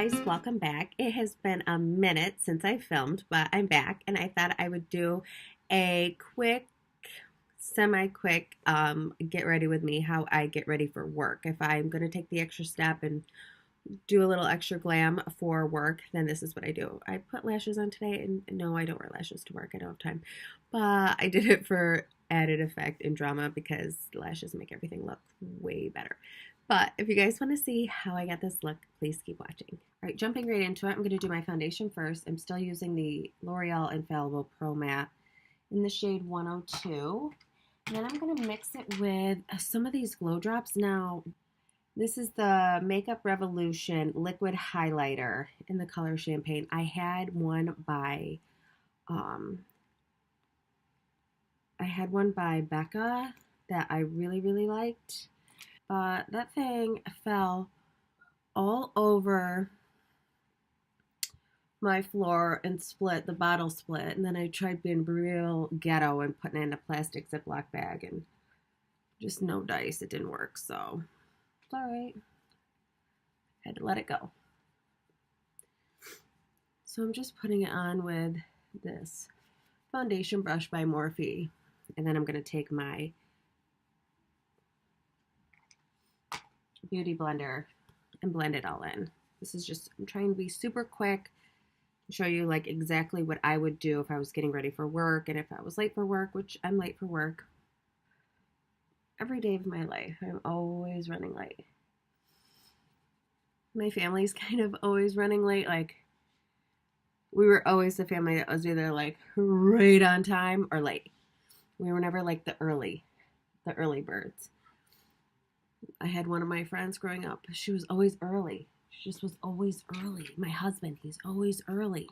guys, welcome back. It has been a minute since I filmed, but I'm back and I thought I would do a quick, semi-quick get ready with me, how I get ready for work. If I'm going to take the extra step and do a little extra glam for work, then this is what I do. I put lashes on today, and no, I don't wear lashes to work. I don't have time, but I did it for added effect and drama because lashes make everything look way better. But if you guys want to see how I got this look, please keep watching. All right, jumping right into it, I'm going to do my foundation first. I'm still using the L'Oreal Infallible Pro Matte in the shade 102. And then I'm going to mix it with some of these glow drops. Now, this is the Makeup Revolution Liquid Highlighter in the color Champagne. I had one by Becca that I really, really liked. But that thing fell all over my floor and split, the bottle split. And then I tried being real ghetto and putting it in a plastic Ziploc bag and just no dice. It didn't work, so it's all right. Had to let it go. So I'm just putting it on with this foundation brush by Morphe. And then I'm going to take my beauty blender and blend it all in. This is just, I'm trying to be super quick, show you like exactly what I would do if I was getting ready for work and if I was late for work, which I'm late for work every day of my life. I'm always running late. My family's kind of always running late. Like, we were always the family that was either like right on time or late. We were never like the early birds. I had one of my friends growing up. She was always early. She just was always early. My husband, he's always early.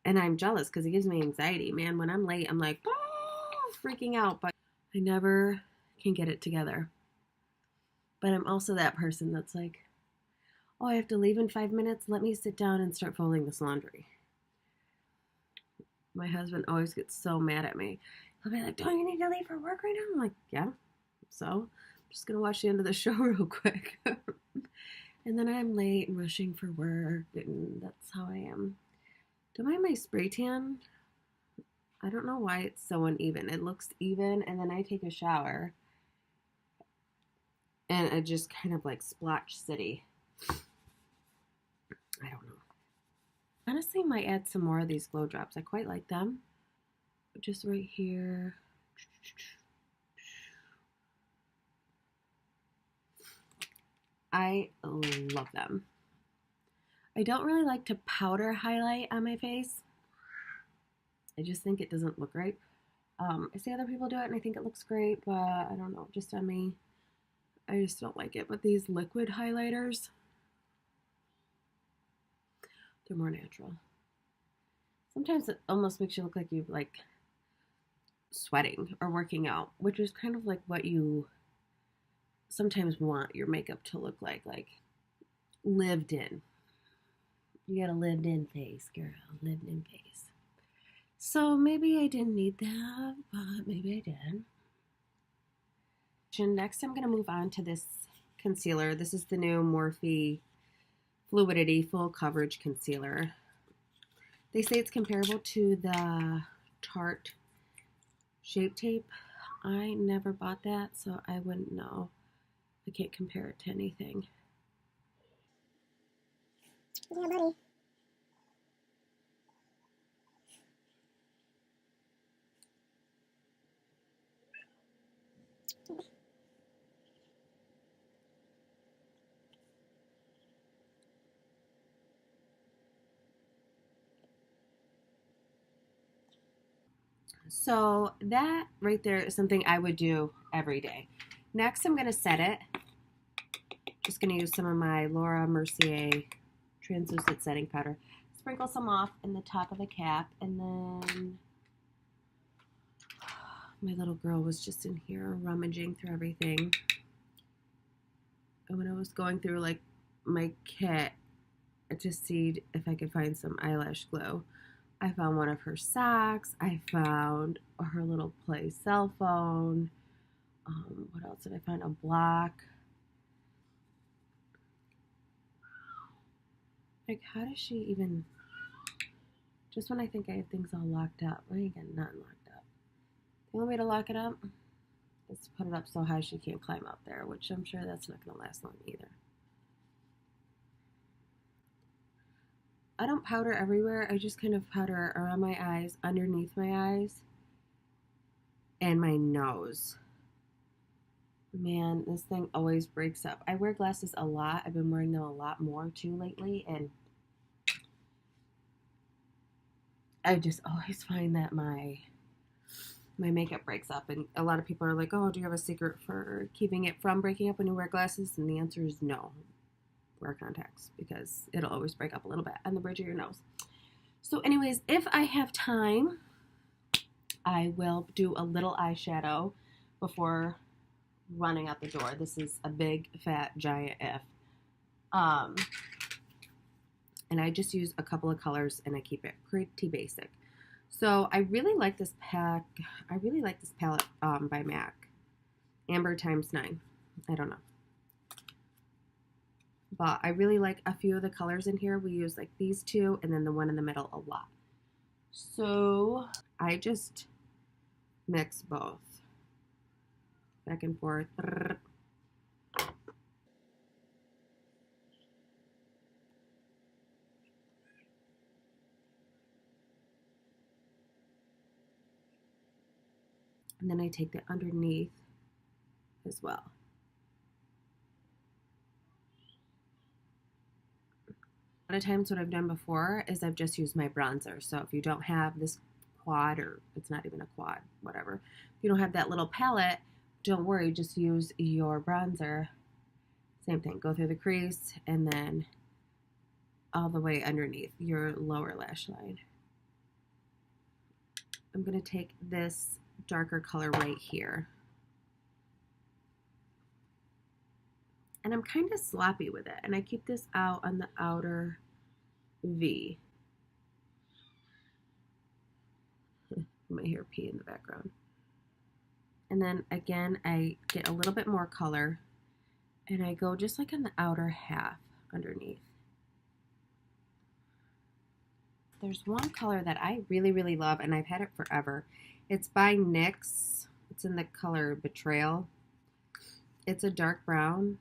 And I'm jealous because it gives me anxiety. Man, when I'm late, I'm like, oh, freaking out. But I never can get it together. But I'm also that person that's like, oh, I have to leave in 5 minutes. Let me sit down and start folding this laundry. My husband always gets so mad at me. He'll be like, don't you need to leave for work right now? I'm like, yeah. So I'm just going to watch the end of the show real quick. And then I'm late and rushing for work, and that's how I am. Don't mind my spray tan. I don't know why it's so uneven. It looks even, and then I take a shower, and it just kind of like splotch city. I don't know. Honestly, might add some more of these glow drops. I quite like them. Just right here. I love them. I don't really like to powder highlight on my face. I just think it doesn't look right. I see other people do it and I think it looks great, but I don't know, just on me, I just don't like it. But these liquid highlighters, they're more natural. Sometimes it almost makes you look like you're like sweating or working out, which is kind of like what you sometimes want your makeup to look like lived in. You got a lived in face, girl, lived in face. So maybe I didn't need that, but maybe I did. Next, I'm going to move on to this concealer. This is the new Morphe Fluidity Full Coverage Concealer. They say it's comparable to the Tarte Shape Tape. I never bought that, so I wouldn't know. I can't compare it to anything. Yeah, buddy. So that right there is something I would do every day. Next, I'm going to set it. Just going to use some of my Laura Mercier translucent setting powder. Sprinkle some off in the top of the cap, and then my little girl was just in here rummaging through everything. And when I was going through like my kit to see if I could find some eyelash glue, I found one of her socks. I found her little play cell phone. What else did I find? A block. Like, how does she even, just when I think I have things all locked up, I ain't got nothing locked up. The only way to lock it up is to put it up so high she can't climb up there, which I'm sure that's not going to last long either. I don't powder everywhere. I just kind of powder around my eyes, underneath my eyes, and my nose. Man, this thing always breaks up. I wear glasses a lot. I've been wearing them a lot more too lately, and I just always find that my makeup breaks up. And a lot of people are like, oh, do you have a secret for keeping it from breaking up when you wear glasses? And the answer is no. Wear contacts, because it'll always break up a little bit on the bridge of your nose. So anyways, if I have time, I will do a little eyeshadow before running out the door. This is a big, fat, giant if. And I just use a couple of colors, and I keep it pretty basic. So I really like this palette by MAC. Amber ×9. I don't know. But I really like a few of the colors in here. We use like these two and then the one in the middle a lot. So I just mix both back and forth. And then I take the underneath as well. A lot of times what I've done before is I've just used my bronzer. So if you don't have this quad, or it's not even a quad, whatever. If you don't have that little palette, don't worry, just use your bronzer. Same thing, go through the crease and then all the way underneath your lower lash line. I'm going to take this darker color right here. And I'm kind of sloppy with it. And I keep this out on the outer V. You might hear pee in the background. And then again, I get a little bit more color. And I go just like on the outer half underneath. There's one color that I really, really love, and I've had it forever. It's by NYX. It's in the color Betrayal. It's a dark brown,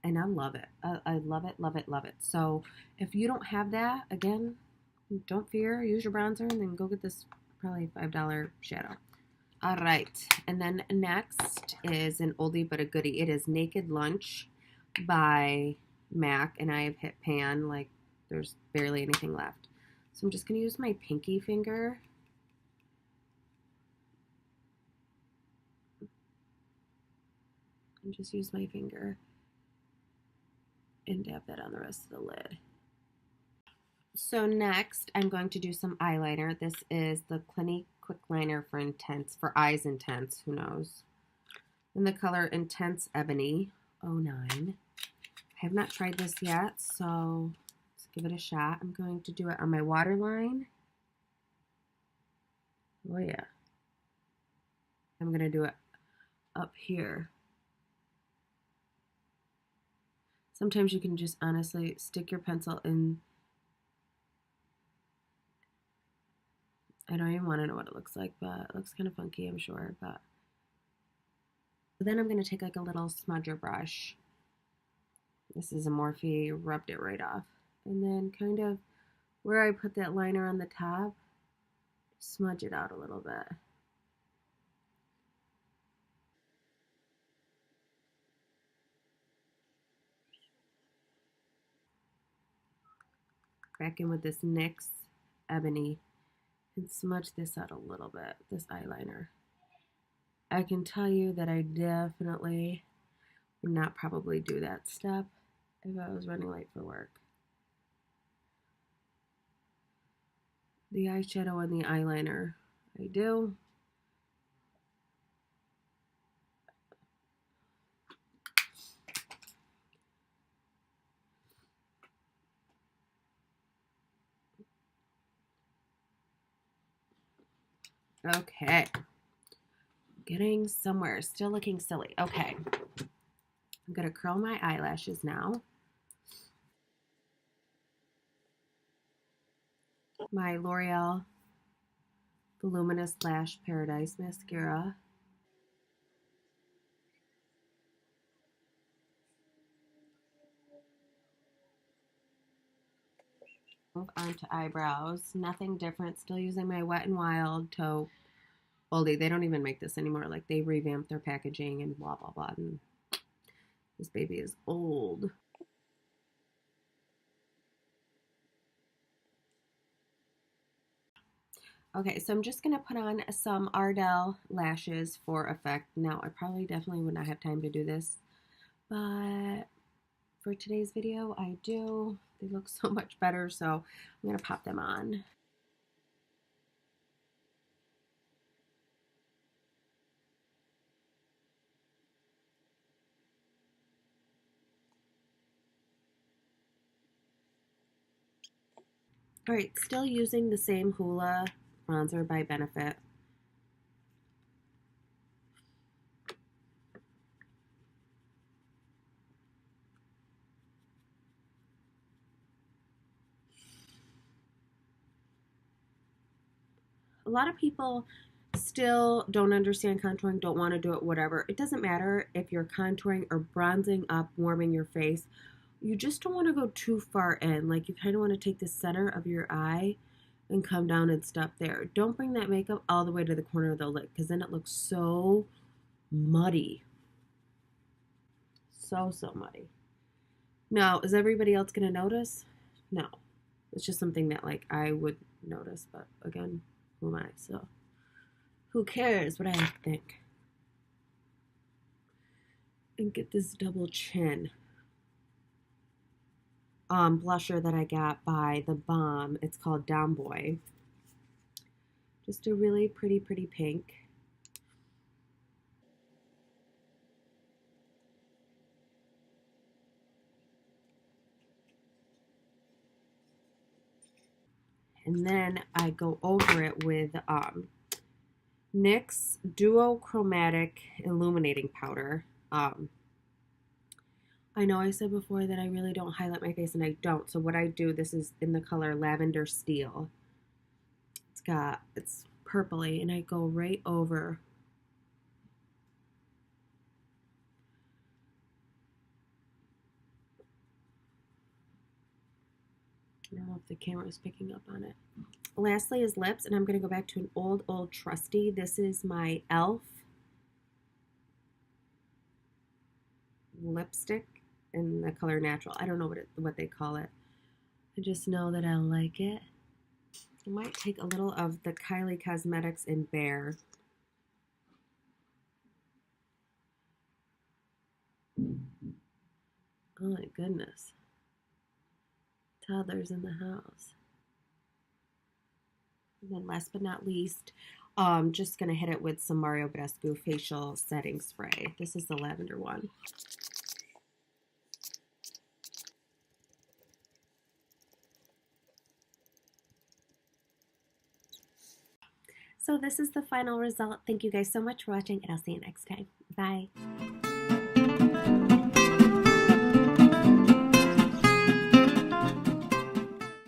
and I love it. I love it, love it, love it. So if you don't have that, again, don't fear. Use your bronzer, and then go get this probably $5 shadow. All right, and then next is an oldie but a goodie. It is Naked Lunch by MAC, and I have hit pan. Like, there's barely anything left. So I'm just going to use my pinky finger. And just use my finger and dab that on the rest of the lid. So next, I'm going to do some eyeliner. This is the Clinique Quickliner for Intense, for Eyes Intense, who knows. In the color Intense Ebony 09. I have not tried this yet, so let's give it a shot. I'm going to do it on my waterline. Oh yeah. I'm going to do it up here. Sometimes you can just honestly stick your pencil in. I don't even want to know what it looks like, but it looks kind of funky, I'm sure. But then I'm going to take like a little smudger brush. This is a Morphe, rubbed it right off. And then kind of where I put that liner on the top, smudge it out a little bit. Back in with this NYX Ebony and smudge this out a little bit, this eyeliner. I can tell you that I definitely would not probably do that step if I was running late for work. The eyeshadow and the eyeliner, I do. Okay. Getting somewhere. Still looking silly. Okay. I'm going to curl my eyelashes now. my L'Oreal Voluminous Lash Paradise Mascara. Move on to eyebrows. Nothing different. Still using my Wet n Wild taupe oldie. They don't even make this anymore. Like, they revamped their packaging and blah, blah, blah. And this baby is old. Okay, so I'm just going to put on some Ardell Lashes for effect. Now, I probably definitely would not have time to do this, but for today's video, I do. They look so much better, so I'm going to pop them on. All right, still using the same Hoola bronzer by Benefit. A lot of people still don't understand contouring, don't want to do it, whatever. It doesn't matter if you're contouring or bronzing up, warming your face. You just don't want to go too far in. Like, you kind of want to take the center of your eye and come down and stop there. Don't bring that makeup all the way to the corner of the lid, because then it looks so muddy. So muddy. Now, is everybody else going to notice? No. It's just something that, like, I would notice, but again, who am I? So, who cares what I think? And get this double chin blusher that I got by the Balm. It's called Boy. Just a really pretty pink. And then I go over it with NYX Duochromatic Illuminating Powder. I know I said before that I really don't highlight my face, and I don't. So what I do, this is in the color Lavender Steel. It's purpley, and I go right over. I don't know if the camera is picking up on it. Lastly is lips, and I'm going to go back to an old trusty. This is my e.l.f. lipstick in the color Natural. I don't know what they call it. I just know that I like it. I might take a little of the Kylie Cosmetics in Bare. Oh my goodness. Toddlers in the house. And then last but not least, just going to hit it with some Mario Badescu facial setting spray. This is the lavender one. So this is the final result. Thank you guys so much for watching, and I'll see you next time. Bye.